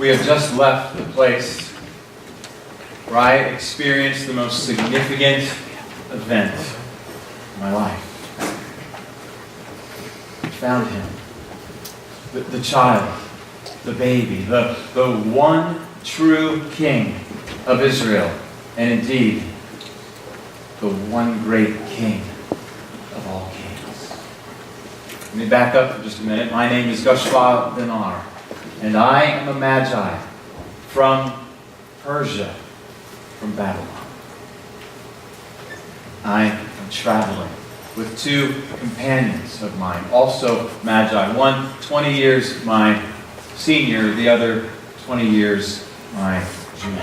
We have just left the place where I experienced the most significant event in my life. I found him, the child, the baby, the one true King of Israel, and indeed, the one great King of all kings. Let me back up for just a minute. My name is Gashva Dinar, and I am a Magi from Persia, from Babylon. I am traveling with two companions of mine, also Magi. One 20 years my senior, the other 20 years my junior.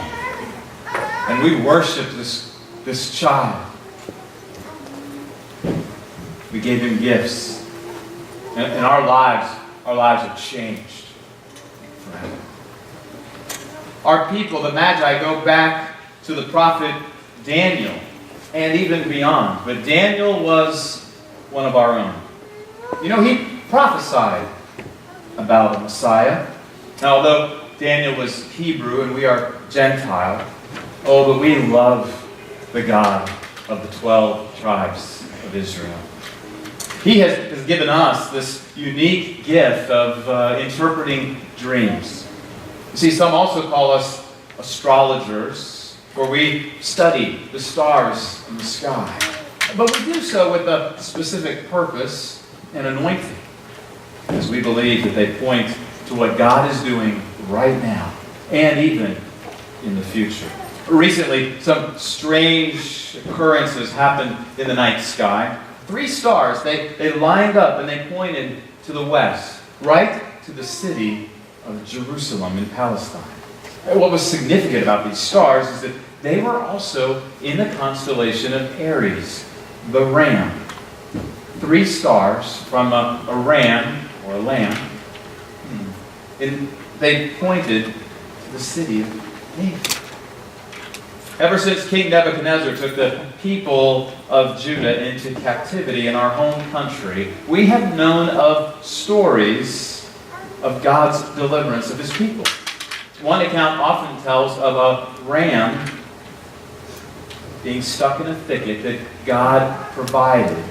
And we worshiped this child. We gave him gifts. And our lives have changed forever. Our people, the Magi, go back to the prophet Daniel and even beyond. But Daniel was one of our own. You know, he prophesied about a Messiah. Now, although Daniel was Hebrew and we are Gentile, but we love the God of the 12 tribes of Israel. He has given us this unique gift of interpreting dreams. You see, some also call us astrologers, for we study the stars in the sky. But we do so with a specific purpose and anointing, as we believe that they point to what God is doing right now and even in the future. Recently, some strange occurrences happened in the night sky. 3 stars, they lined up and they pointed to the west, right to the city of Jerusalem in Palestine. And what was significant about these stars is that they were also in the constellation of Aries, the ram. 3 stars from a ram or a lamb. And they pointed to the city of David. Ever since King Nebuchadnezzar took the people of Judah into captivity in our home country, we have known of stories of God's deliverance of his people. One account often tells of a ram being stuck in a thicket that God provided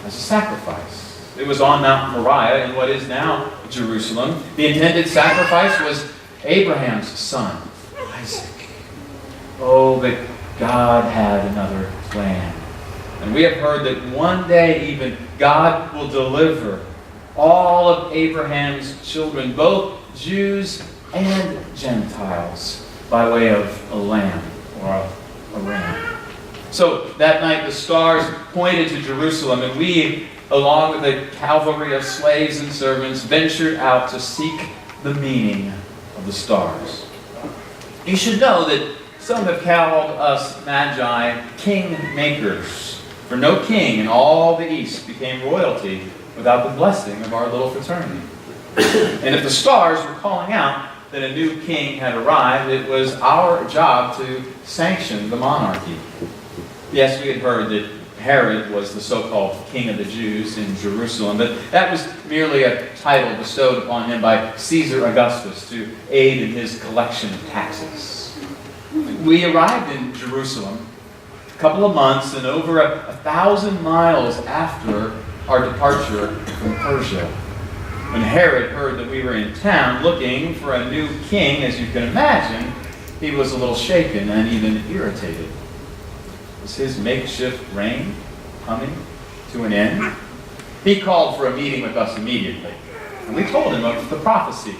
as a sacrifice. It was on Mount Moriah in what is now Jerusalem. The intended sacrifice was Abraham's son, Isaac. Oh, but God had another plan. And we have heard that one day even God will deliver all of Abraham's children, both Jews and Gentiles, by way of a lamb or a ram. So that night the stars pointed to Jerusalem, and we, along with a cavalry of slaves and servants, ventured out to seek the meaning of the stars. You should know that some have called us Magi king-makers, for no king in all the East became royalty without the blessing of our little fraternity. And if the stars were calling out that a new king had arrived, it was our job to sanction the monarchy. Yes, we had heard that Herod was the so-called king of the Jews in Jerusalem, but that was merely a title bestowed upon him by Caesar Augustus to aid in his collection of taxes. We arrived in Jerusalem a couple of months and over 1,000 miles after our departure from Persia. When Herod heard that we were in town looking for a new king, as you can imagine, he was a little shaken and even irritated. Was his makeshift reign coming to an end? He called for a meeting with us immediately, and we told him of the prophecy,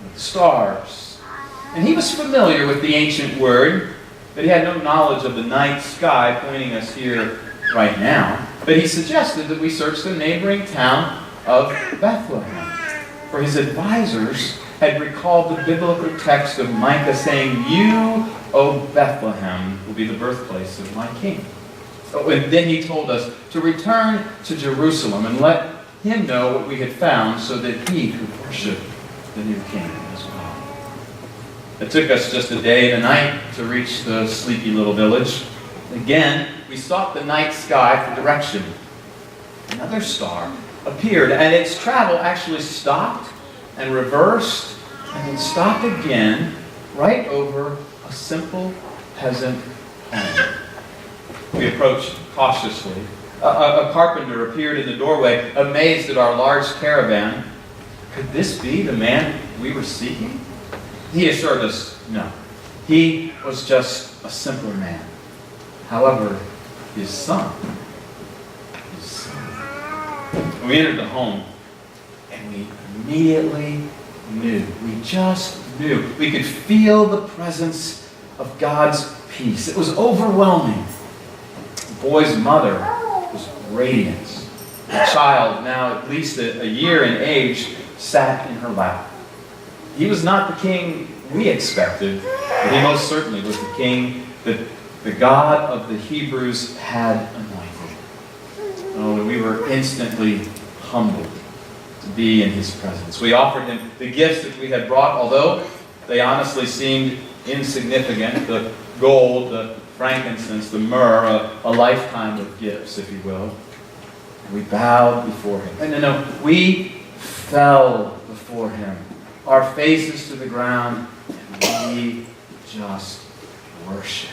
of the stars. And he was familiar with the ancient word, but he had no knowledge of the night sky pointing us here right now. But he suggested that we search the neighboring town of Bethlehem, for his advisors had recalled the biblical text of Micah saying, "You, O Bethlehem, will be the birthplace of my king." And then he told us to return to Jerusalem and let him know what we had found so that he could worship the new king as well. It took us just a day and a night to reach the sleepy little village. Again, we sought the night sky for direction. Another star appeared, and its travel actually stopped and reversed and then stopped again right over a simple peasant home. We approached cautiously. A carpenter appeared in the doorway, amazed at our large caravan. Could this be the man we were seeking? He assured us no. He was just a simple man. However, his son. We entered the home, and we immediately knew. We just knew. We could feel the presence of God's peace. It was overwhelming. The boy's mother was radiant. The child, now at least a year in age, sat in her lap. He was not the king we expected, but he most certainly was the king that the God of the Hebrews had anointed. Oh, and we were instantly humbled to be in his presence. We offered him the gifts that we had brought, although they honestly seemed insignificant. The gold, the frankincense, the myrrh, a lifetime of gifts, if you will. And we bowed before him. No, we fell before him, our faces to the ground, and we just worshiped.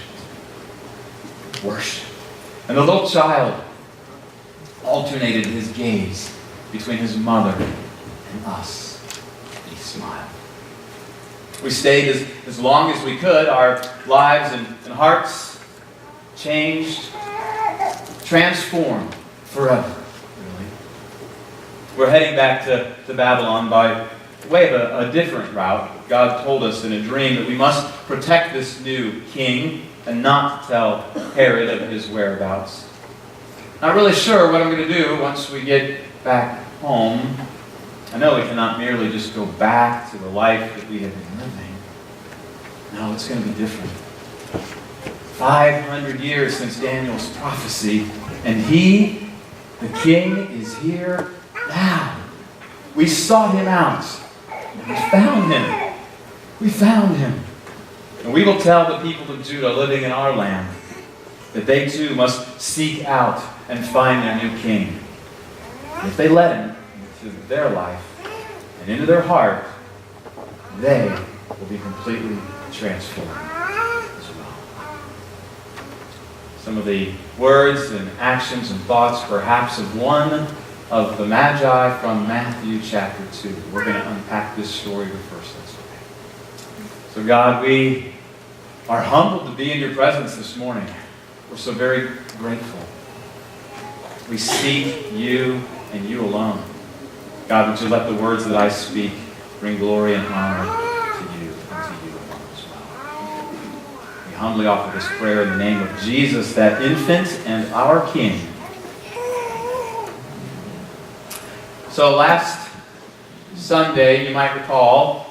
Worship. And the little child alternated his gaze between his mother and us. He smiled. We stayed as long as we could. Our lives and hearts changed, transformed forever, really. We're heading back to Babylon by way of a different route. God told us in a dream that we must protect this new king and not tell Herod of his whereabouts. Not really sure what I'm going to do once we get back home. I know we cannot merely just go back to the life that we have been living. No, it's going to be different. 500 years since Daniel's prophecy, and he, the king, is here now. We sought him out, and we found him. We found him. And we will tell the people of Judah living in our land that they too must seek out and find their new king. And if they let him into their life and into their heart, they will be completely transformed as well. Some of the words and actions and thoughts perhaps of one of the Magi from Matthew chapter 2. We're going to unpack this story, but first let's pray. So God, we are humbled to be in your presence this morning. We're so very grateful. We seek you and you alone. God, would you let the words that I speak bring glory and honor to you and to you alone as well. We humbly offer this prayer in the name of Jesus, that infant and our King. So last Sunday, you might recall,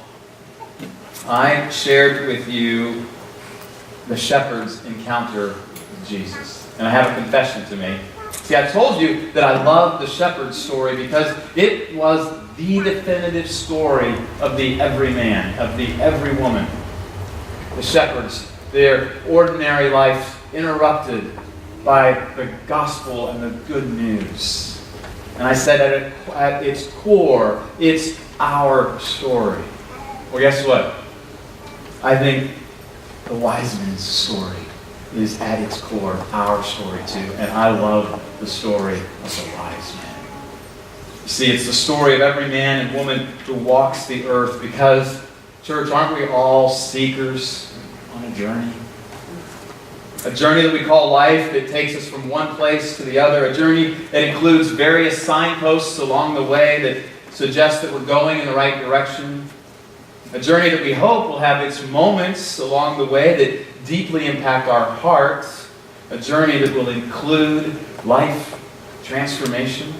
I shared with you the shepherd's encounter with Jesus. And I have a confession to make. See, I told you that I love the shepherd's story because it was the definitive story of the everyman, of the every woman. The shepherds, their ordinary life interrupted by the gospel and the good news. And I said at its core, it's our story. Well, guess what? I think the wise men's story is at its core our story too. And I love the story of the wise men. You see, it's the story of every man and woman who walks the earth because, church, aren't we all seekers on a journey? A journey that we call life that takes us from one place to the other. A journey that includes various signposts along the way that suggest that we're going in the right direction. A journey that we hope will have its moments along the way that deeply impact our hearts. A journey that will include life transformation.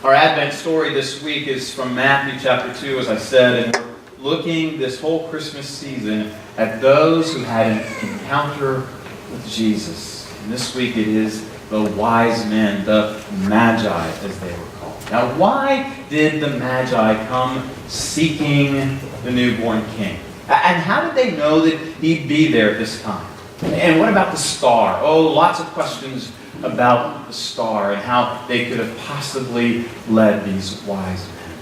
Our Advent story this week is from Matthew chapter 2, as I said, and we're looking this whole Christmas season at those who had an encounter with Jesus. And this week it is the wise men, the Magi, as they were called. Now, why did the Magi come seeking the newborn king? And how did they know that he'd be there at this time? And what about the star? Oh, lots of questions about the star and how they could have possibly led these wise men.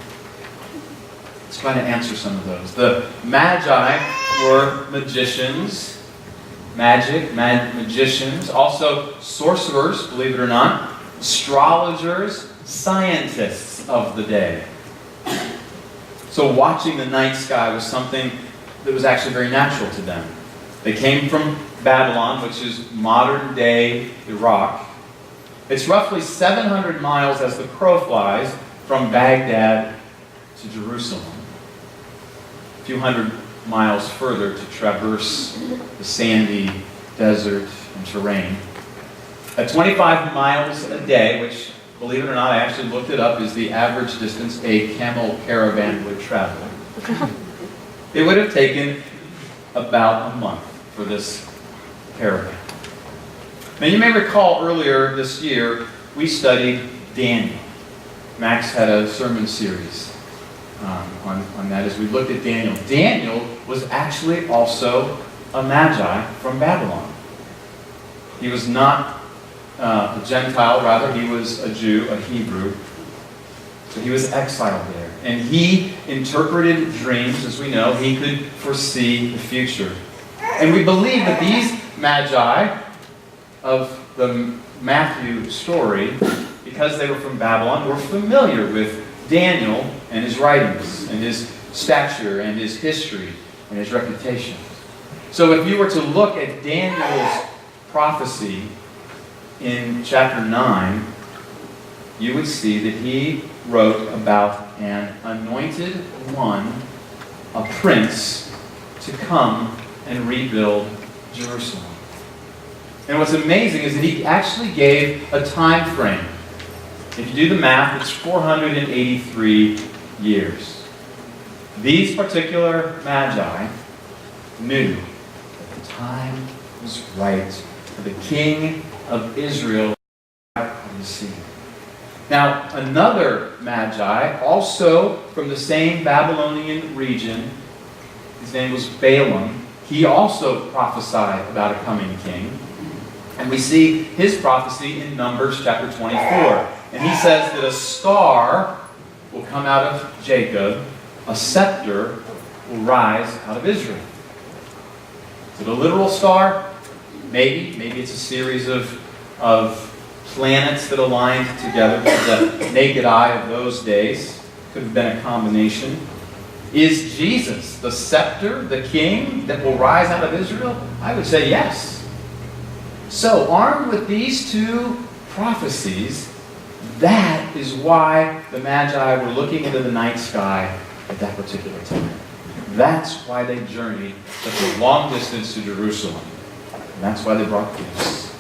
Let's try to answer some of those. The Magi were magicians, magicians, also sorcerers, believe it or not, astrologers, scientists of the day. So watching the night sky was something that was actually very natural to them. They came from Babylon, which is modern-day Iraq. It's roughly 700 miles as the crow flies from Baghdad to Jerusalem. A few hundred miles further to traverse the sandy desert and terrain. At 25 miles a day, which, believe it or not, I actually looked it up, is the average distance a camel caravan would travel. It would have taken about a month for this caravan. Now you may recall earlier this year, we studied Daniel. Max had a sermon series on that as we looked at Daniel. Daniel was actually also a magi from Babylon. He was not a Gentile, rather he was a Jew, a Hebrew. So he was exiled there. And he interpreted dreams, as we know. He could foresee the future. And we believe that these magi of the Matthew story, because they were from Babylon, were familiar with Daniel and his writings, and his stature, and his history, and his reputation. So if you were to look at Daniel's prophecy in chapter 9, you would see that he wrote about an anointed one, a prince, to come and rebuild Jerusalem. And what's amazing is that he actually gave a time frame. If you do the math, it's 483 years. These particular magi knew that the time was right for the king of Israel on the scene. Now, another magi, also from the same Babylonian region, his name was Balaam. He also prophesied about a coming king. And we see his prophecy in Numbers chapter 24. And he says that a star will come out of Jacob, a scepter will rise out of Israel. Is it a literal star? Maybe. Maybe it's a series of planets that aligned together with the naked eye of those days. Could have been a combination. Is Jesus the scepter, the king that will rise out of Israel? I would say yes. So, armed with these two prophecies, that is why the Magi were looking into the night sky at that particular time. That's why they journeyed such a long distance to Jerusalem. And that's why they brought gifts.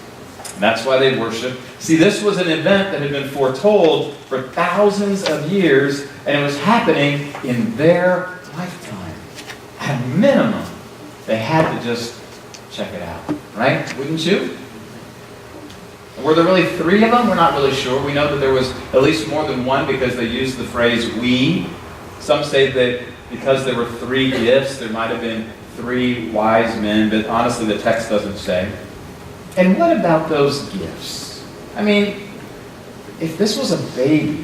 And that's why they worshiped. See, this was an event that had been foretold for thousands of years, and it was happening in their lifetime. At a minimum, they had to just check it out. Right? Wouldn't you? Were there really three of them? We're not really sure. We know that there was at least more than one because they used the phrase we. Some say that because there were three gifts, there might have been three wise men, but honestly the text doesn't say. And what about those gifts? I mean, if this was a baby,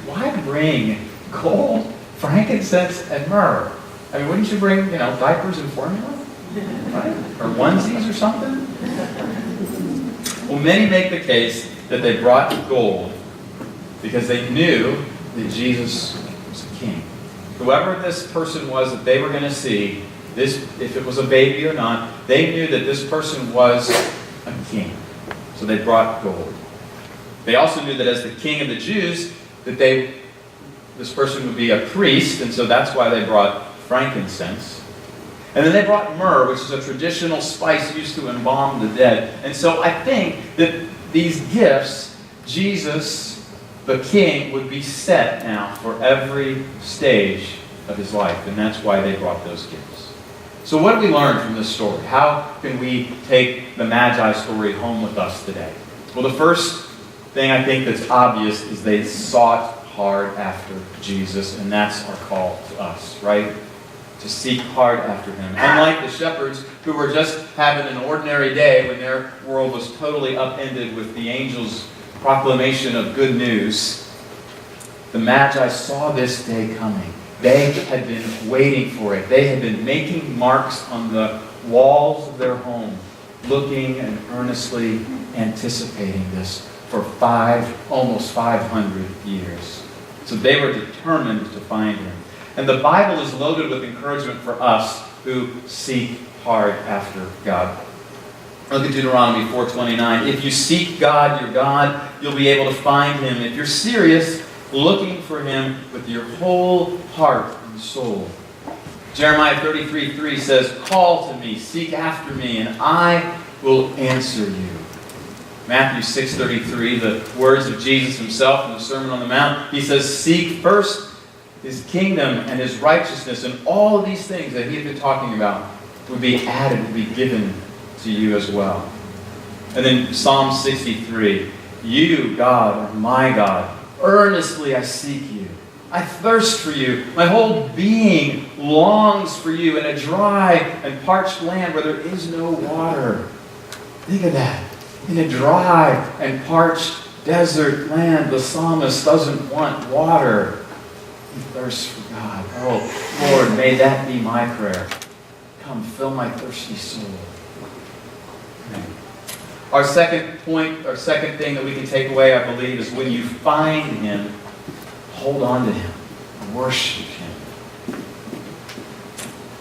why bring gold, frankincense, and myrrh? I mean, wouldn't you bring, diapers and formula? Right? Or onesies or something? Well, many make the case that they brought gold because they knew that Jesus was a king. Whoever this person was that they were going to see, if it was a baby or not, they knew that this person was a king. So they brought gold. They also knew that as the king of the Jews, that this person would be a priest, and so that's why they brought frankincense. And then they brought myrrh, which is a traditional spice used to embalm the dead. And so I think that these gifts, Jesus, the king, would be set now for every stage of his life. And that's why they brought those gifts. So what do we learn from this story? How can we take the Magi story home with us today? Well, the first thing I think that's obvious is they sought hard after Jesus. And that's our call to us, right? To seek hard after him. Unlike the shepherds who were just having an ordinary day when their world was totally upended with the angel's proclamation of good news, the Magi saw this day coming They had been waiting for it. They had been making marks on the walls of their home, looking and earnestly anticipating this for almost 500 years. So they were determined to find him. And the Bible is loaded with encouragement for us who seek hard after God. Look at Deuteronomy 4:29. If you seek God, your God, you'll be able to find him. If you're serious, looking for him with your whole heart and soul. Jeremiah 33:3 says, call to me, seek after me, and I will answer you. Matthew 6:33, the words of Jesus himself in the Sermon on the Mount, he says, seek first his kingdom and his righteousness, and all of these things that he had been talking about would be added, would be given to you as well. And then Psalm 63, you, God, are my God. Earnestly I seek you. I thirst for you. My whole being longs for you in a dry and parched land where there is no water. Think of that. In a dry and parched desert land, the psalmist doesn't want water. He thirsts for God. Oh, Lord, may that be my prayer. Come, fill my thirsty soul. Amen. Our second point, our second thing that we can take away, I believe, is when you find him, hold on to him. Worship him.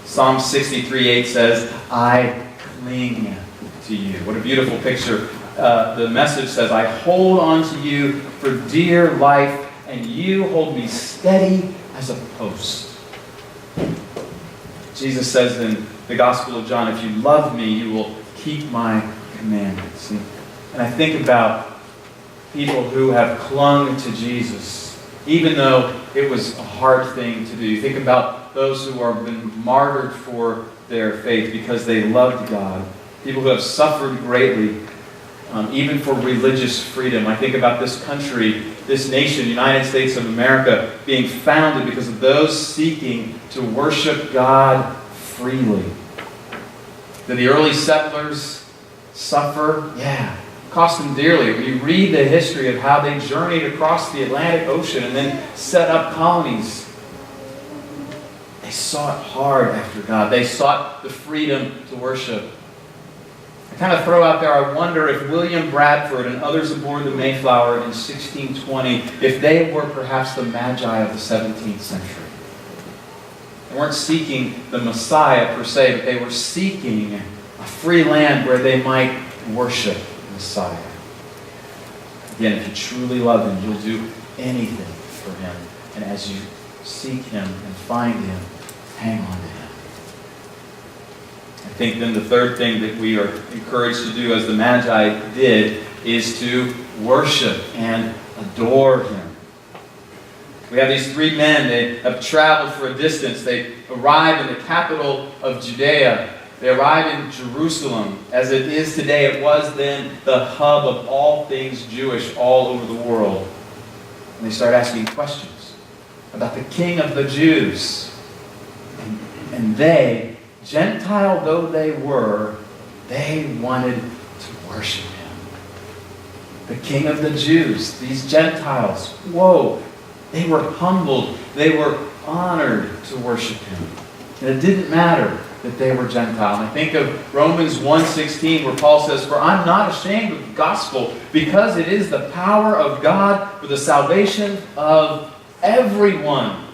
Psalm 63:8 says, I cling to you. What a beautiful picture. The message says, I hold on to you for dear life, and you hold me steady as a post. Jesus says in the Gospel of John, if you love me, you will keep my commandments. And I think about people who have clung to Jesus, even though it was a hard thing to do. You think about those who have been martyred for their faith because they loved God. People who have suffered greatly, even for religious freedom. I think about this country, this nation, United States of America, being founded because of those seeking to worship God freely. Did the early settlers suffer? Yeah. It cost them dearly. When you read the history of how they journeyed across the Atlantic Ocean and then set up colonies, they sought hard after God. They sought the freedom to worship. I kind of throw out there, I wonder if William Bradford and others aboard the Mayflower in 1620, if they were perhaps the Magi of the 17th century. They weren't seeking the Messiah per se, but they were seeking a free land where they might worship the Messiah. Again, if you truly love him, you'll do anything for him. And as you seek him and find him, hang on to him. I think then the third thing that we are encouraged to do, as the Magi did, is to worship and adore him. We have these three men. They have traveled for a distance. They arrive in the capital of Judea. They arrive in Jerusalem. As it is today, it was then the hub of all things Jewish all over the world. And they start asking questions about the King of the Jews. And they, Gentile though they were, they wanted to worship him. The King of the Jews, these Gentiles, whoa, they were humbled, they were honored to worship him. And it didn't matter that they were Gentile. And I think of Romans 1:16, where Paul says, for I'm not ashamed of the gospel, because it is the power of God for the salvation of everyone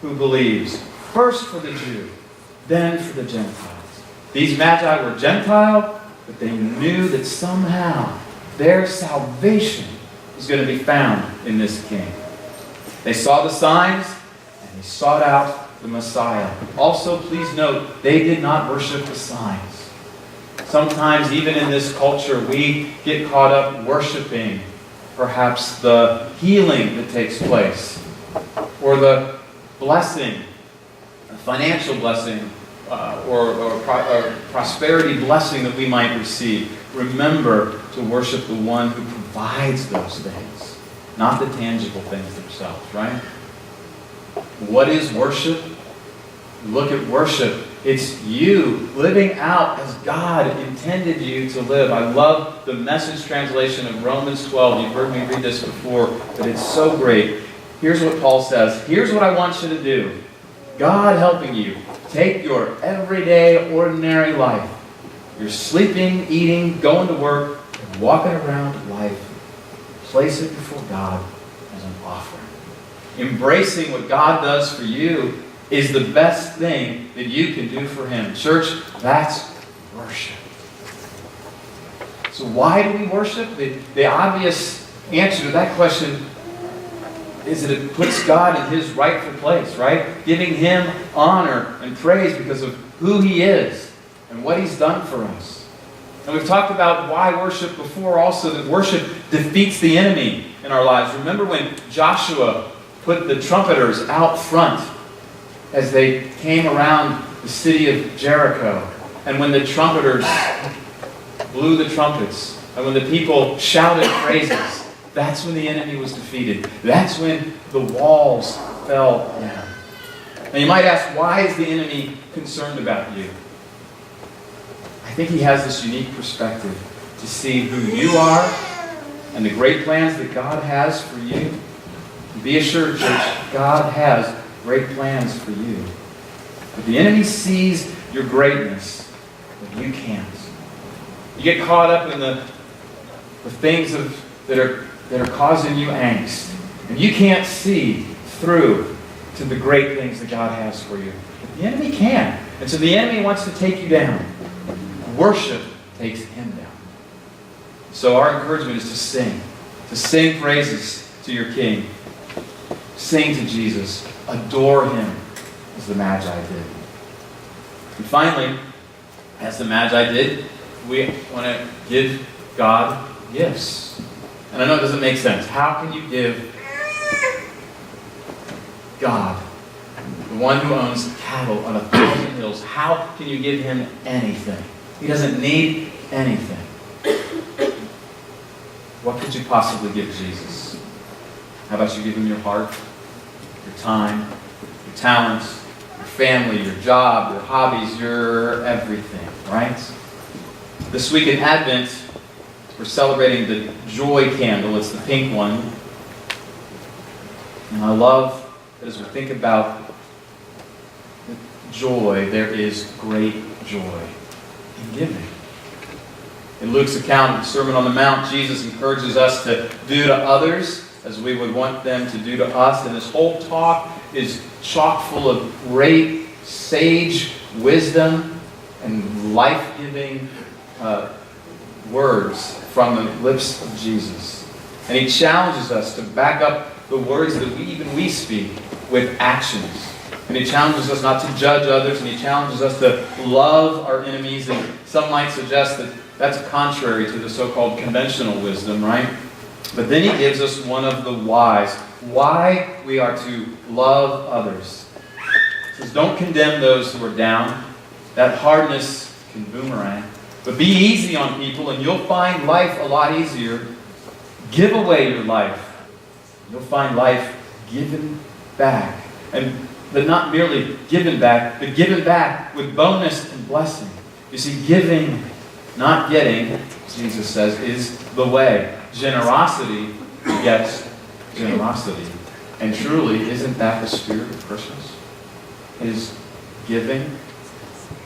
who believes. First for the Jew, then for the Gentiles. These Magi were Gentile, but they knew that somehow their salvation was going to be found in this King. They saw the signs, and they sought out the Messiah. Also, please note, they did not worship the signs. Sometimes, even in this culture, we get caught up worshiping perhaps the healing that takes place, or the blessing, a financial blessing, or prosperity blessing that we might receive. Remember to worship the one who provides those things, not the tangible things themselves, right? What is worship? Look at worship. It's you living out as God intended you to live. I love the Message translation of Romans 12. You've heard me read this before, but it's so great. Here's what Paul says. Here's what I want you to do. God helping you take your everyday, ordinary life. You're sleeping, eating, going to work, and walking around life. Place it before God as an offering. Embracing what God does for you is the best thing that you can do for Him. Church, that's worship. So why do we worship? The obvious answer to that question is that it puts God in His rightful place, right? Giving Him honor and praise because of who He is and what He's done for us. And we've talked about why worship before also, that worship defeats the enemy in our lives. Remember when Joshua put the trumpeters out front as they came around the city of Jericho, and when the trumpeters blew the trumpets, and when the people shouted praises, that's when the enemy was defeated. That's when the walls fell down. Now you might ask, why is the enemy concerned about you? I think he has this unique perspective to see who you are and the great plans that God has for you. Be assured, church, God has great plans for you. But the enemy sees your greatness, but you can't. You get caught up in the things that are causing you angst. And you can't see through to the great things that God has for you. But the enemy can. And so the enemy wants to take you down. Worship takes him down. So our encouragement is to sing. To sing praises to your King. Sing to Jesus. Adore Him as the Magi did. And finally, as the Magi did, we want to give God gifts. And I know it doesn't make sense. How can you give God, the one who owns cattle on 1,000 hills, how can you give Him anything? He doesn't need anything. What could you possibly give Jesus? How about you give Him your heart, your time, your talents, your family, your job, your hobbies, your everything, right? This week in Advent, we're celebrating the joy candle. It's the pink one. And I love that as we think about joy, there is great joy in giving. In Luke's account of the Sermon on the Mount, Jesus encourages us to do to others as we would want them to do to us. And this whole talk is chock full of great sage wisdom and life-giving words from the lips of Jesus. And He challenges us to back up the words that we speak with actions. And He challenges us not to judge others, and He challenges us to love our enemies. And some might suggest that that's contrary to the so-called conventional wisdom, right? But then He gives us one of the whys. Why we are to love others. He says, don't condemn those who are down. That hardness can boomerang. But be easy on people and you'll find life a lot easier. Give away your life. You'll find life given back. But not merely given back, but given back with bonus and blessing. You see, giving, not getting, Jesus says, is the way. Generosity begets generosity. And truly, isn't that the spirit of Christmas? Is giving.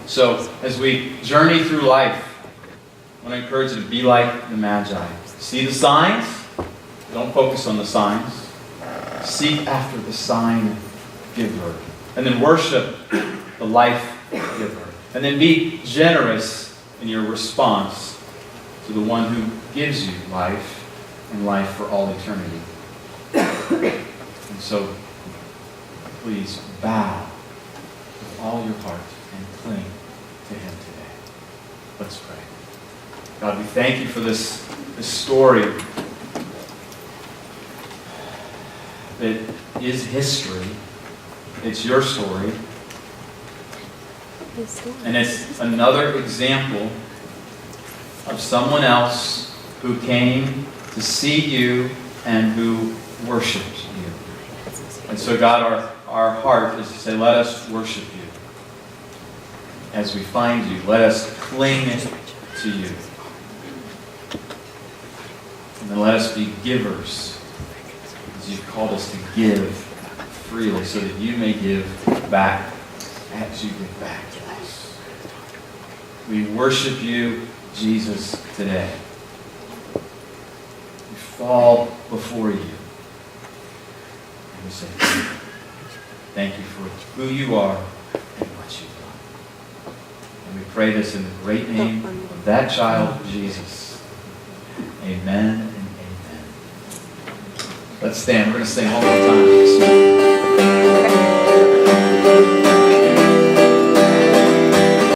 So, as we journey through life, I want to encourage you to be like the Magi. See the signs? Don't focus on the signs. Seek after the sign giver. And then worship the life giver. And then be generous in your response to the one who gives you life and life for all eternity. And so, please bow with all your heart and cling to Him today. Let's pray. God, we thank You for this story that is history. It's Your story. And it's another example of someone else who came to see You and who worshipped You. And so, God, our heart is to say, let us worship You. As we find You, let us cling to You. And then let us be givers, as You've called us to give freely so that you may give back as you give back to us. We worship you, Jesus, today. We fall before you. And we say thank you. Thank you for who you are and what you've done. And we pray this in the great name of that child, Jesus. Amen and amen. Let's stand. We're going to sing one more time.